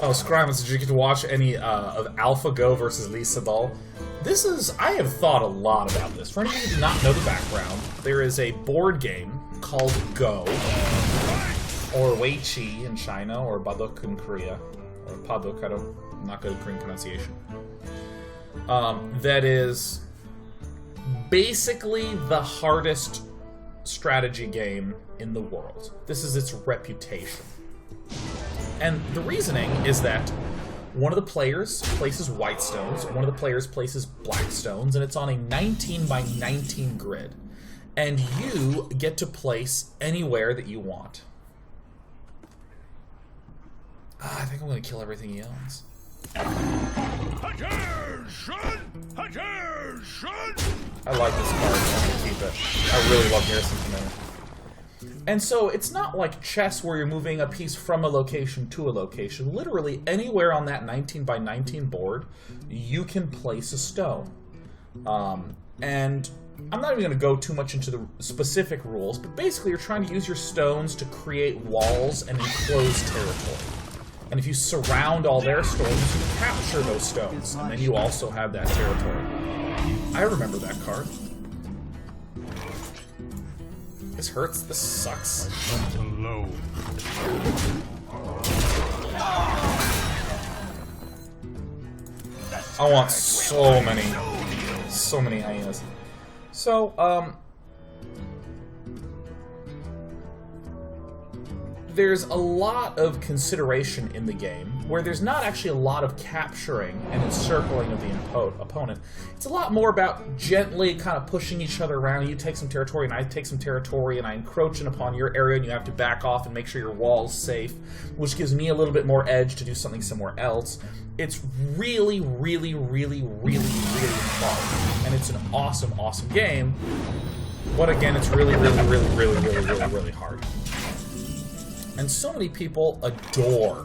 Oh, Scrimus, did you get to watch any of AlphaGo versus Lee Sedol? This is... I have thought a lot about this. For anyone who did not know the background, there is a board game called Go, or Wei Chi in China, or Baduk in Korea, or Paduk, I'm not good at Korean pronunciation. That is basically the hardest strategy game in the world. This is its reputation. And the reasoning is that one of the players places white stones, one of the players places black stones, and it's on a 19 by 19 grid. And you get to place anywhere that you want. I think I'm going to kill everything he owns. I like this card, I'm going to keep it. I really love Garrison Commander. And so it's not like chess where you're moving a piece from a location to a location. Literally anywhere on that 19 by 19 board, you can place a stone. And I'm not even going to go too much into the specific rules, but basically you're trying to use your stones to create walls and enclose territory. And if you surround all their stones, you capture those stones, and then you also have that territory. I remember that card. This hurts. This sucks. I want so many hyenas. So, there's a lot of consideration in the game where there's not actually a lot of capturing and encircling of the opponent. It's a lot more about gently kind of pushing each other around. You take some territory and I take some territory and I encroach in upon your area and you have to back off and make sure your wall's safe, which gives me a little bit more edge to do something somewhere else. It's really, really, really, really, really fun. And it's an awesome, awesome game. But again, it's really, really, really, really, really, really, really hard. And so many people adore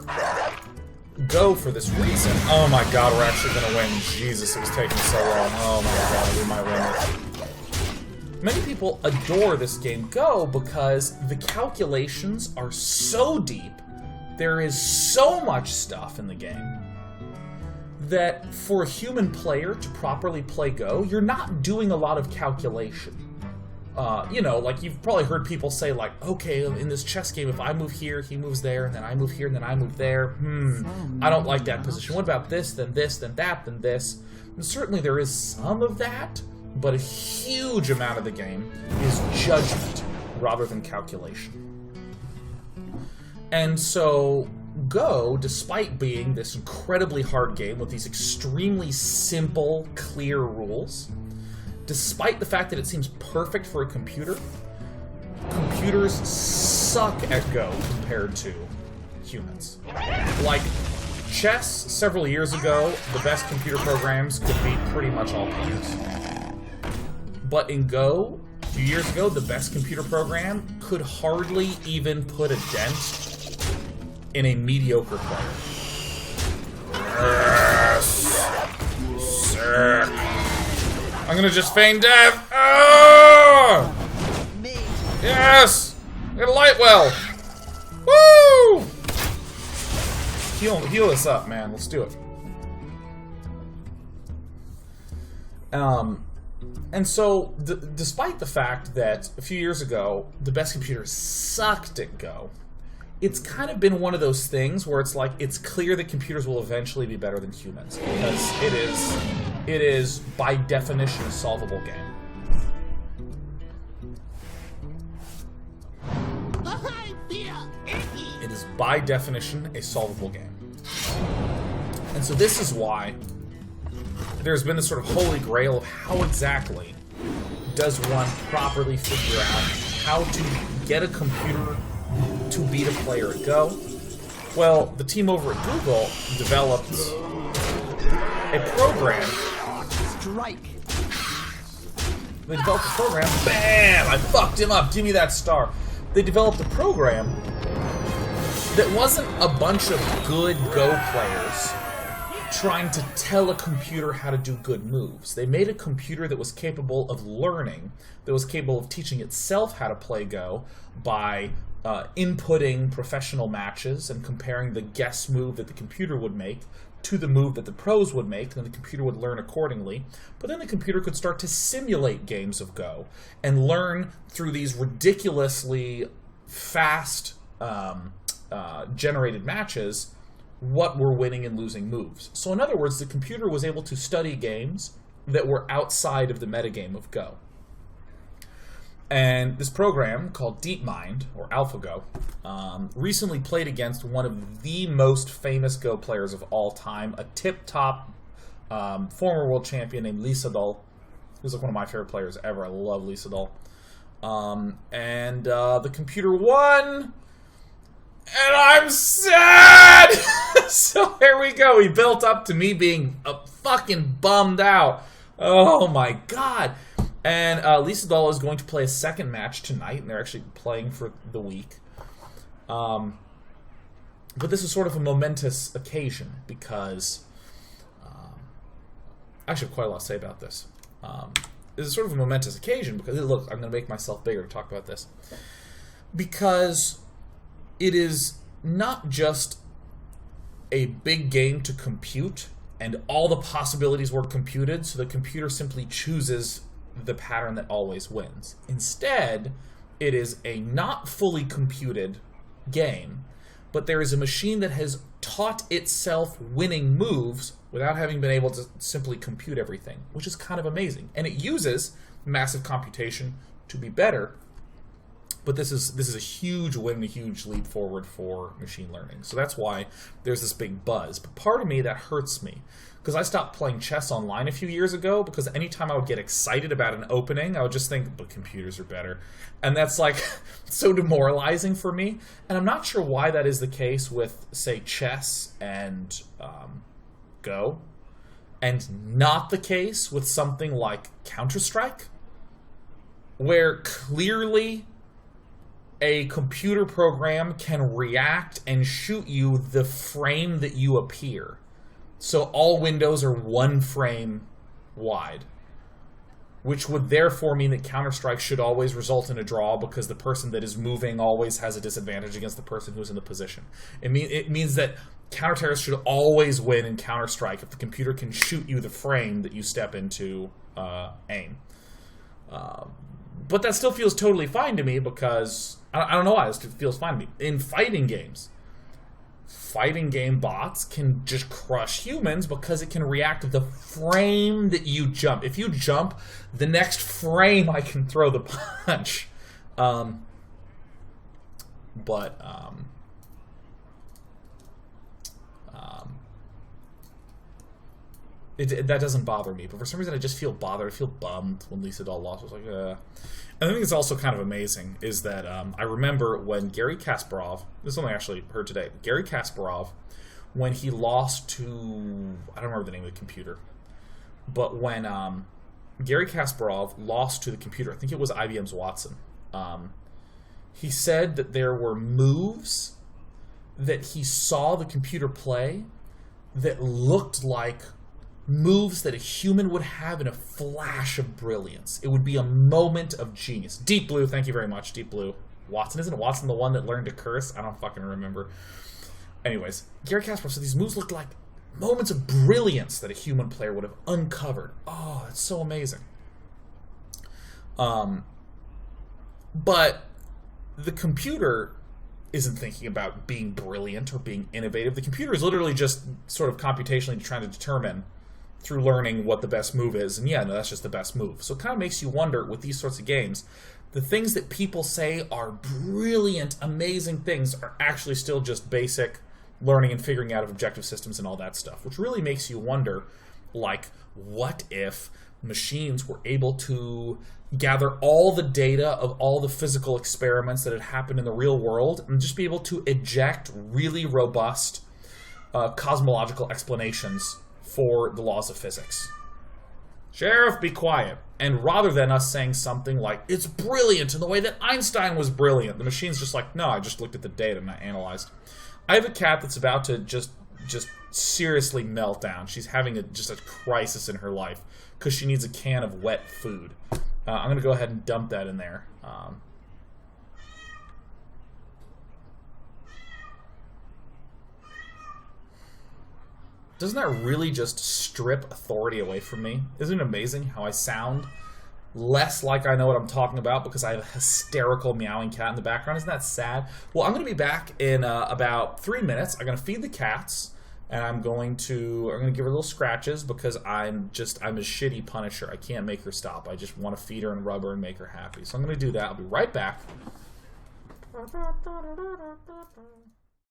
Go for this reason. Oh my god, we're actually gonna win. Jesus, it was taking so long. Oh my god, we might win this. Many people adore this game Go because the calculations are so deep, there is so much stuff in the game, that for a human player to properly play Go, you're not doing a lot of calculation. You know, like you've probably heard people say like, okay, in this chess game, if I move here, he moves there, and then I move here, and then I move there. I don't like that position. What about this, then that, then this? And certainly there is some of that, but a huge amount of the game is judgment rather than calculation. And so Go, despite being this incredibly hard game with these extremely simple, clear rules, despite the fact that it seems perfect for a computer, computers suck at Go compared to humans. Like, chess, several years ago, the best computer programs could beat pretty much all players. But in Go, a few years ago, the best computer program could hardly even put a dent in a mediocre player. Yes! Sick! I'm gonna just feign death! Oh! Yes! I got a light well! Woo! Heal us up, man. Let's do it. And so, despite the fact that a few years ago, the best computers sucked at Go, it's kind of been one of those things where it's like, it's clear that computers will eventually be better than humans, because it is by definition, a solvable game. It is by definition, a solvable game. And so this is why there's been this sort of holy grail of how exactly does one properly figure out how to get a computer to beat a player at Go. Well, the team over at Google developed a program. They developed a program. Bam! I fucked him up. Give me that star. They developed a program that wasn't a bunch of good Go players trying to tell a computer how to do good moves. They made a computer that was capable of learning, that was capable of teaching itself how to play Go by inputting professional matches and comparing the guess move that the computer would make to the move that the pros would make, and then the computer would learn accordingly. But then the computer could start to simulate games of Go and learn through these ridiculously fast generated matches what were winning and losing moves. So in other words, the computer was able to study games that were outside of the metagame of Go. And this program, called DeepMind, or AlphaGo, recently played against one of the most famous Go players of all time, a tip-top former world champion named Lisa Dahl, who's like one of my favorite players ever. I love Lisa Dahl. The computer won, and I'm sad! So here we go. We built up to me being fucking bummed out. Oh my god. And Lisa Dahl is going to play a second match tonight, and they're actually playing for the week. But this is sort of a momentous occasion because I actually have quite a lot to say about this. This is sort of a momentous occasion because, look, I'm going to make myself bigger to talk about this. Because it is not just a big game to compute, and all the possibilities were computed, so the computer simply chooses the pattern that always wins. Instead, it is a not fully computed game, but there is a machine that has taught itself winning moves without having been able to simply compute everything, which is kind of amazing. And it uses massive computation to be better, but this is a huge win, a huge leap forward for machine learning. So that's why there's this big buzz. But part of me, that hurts me, because I stopped playing chess online a few years ago, because anytime I would get excited about an opening, I would just think, but computers are better. And that's like so demoralizing for me. And I'm not sure why that is the case with, say, chess and Go, and not the case with something like Counter-Strike, where clearly a computer program can react and shoot you the frame that you appear. So all windows are one frame wide, which would therefore mean that Counter-Strike should always result in a draw because the person that is moving always has a disadvantage against the person who's in the position. It means that counter-terrorists should always win in Counter-Strike if the computer can shoot you the frame that you step into aim. But that still feels totally fine to me because, I don't know why, this feels fine to me. In fighting games, fighting game bots can just crush humans because it can react to the frame that you jump. If you jump, the next frame I can throw the punch. That doesn't bother me, but for some reason I just feel bothered. I feel bummed when Lisa Dahl lost. I was like, And I think it's also kind of amazing is that I remember when Gary Kasparov, this is something I actually heard today, Gary Kasparov, when he lost to, I don't remember the name of the computer, but when Gary Kasparov lost to the computer, I think it was IBM's Watson, he said that there were moves that he saw the computer play that looked like moves that a human would have in a flash of brilliance. It would be a moment of genius. Deep Blue, thank you very much, Deep Blue. Watson, isn't Watson the one that learned to curse? I don't fucking remember. Anyways, Gary Kasparov said these moves looked like moments of brilliance that a human player would have uncovered. Oh, that's so amazing. But the computer isn't thinking about being brilliant or being innovative. The computer is literally just sort of computationally trying to determine through learning what the best move is. And yeah, no, that's just the best move. So it kind of makes you wonder with these sorts of games, the things that people say are brilliant, amazing things are actually still just basic learning and figuring out of objective systems and all that stuff, which really makes you wonder, like, what if machines were able to gather all the data of all the physical experiments that had happened in the real world and just be able to eject really robust cosmological explanations for the laws of physics. Sheriff, be quiet. And rather than us saying something like, it's brilliant in the way that Einstein was brilliant, the machine's just like, no, I just looked at the data and I analyzed. I have a cat that's about to just seriously melt down. She's having just a crisis in her life because she needs a can of wet food. I'm going to go ahead and dump that in there. Doesn't that really just strip authority away from me? Isn't it amazing how I sound less like I know what I'm talking about because I have a hysterical meowing cat in the background? Isn't that sad? Well, I'm going to be back in about 3 minutes. I'm going to feed the cats, and I'm going to give her little scratches because I'm a shitty punisher. I can't make her stop. I just want to feed her and rub her and make her happy. So I'm going to do that. I'll be right back.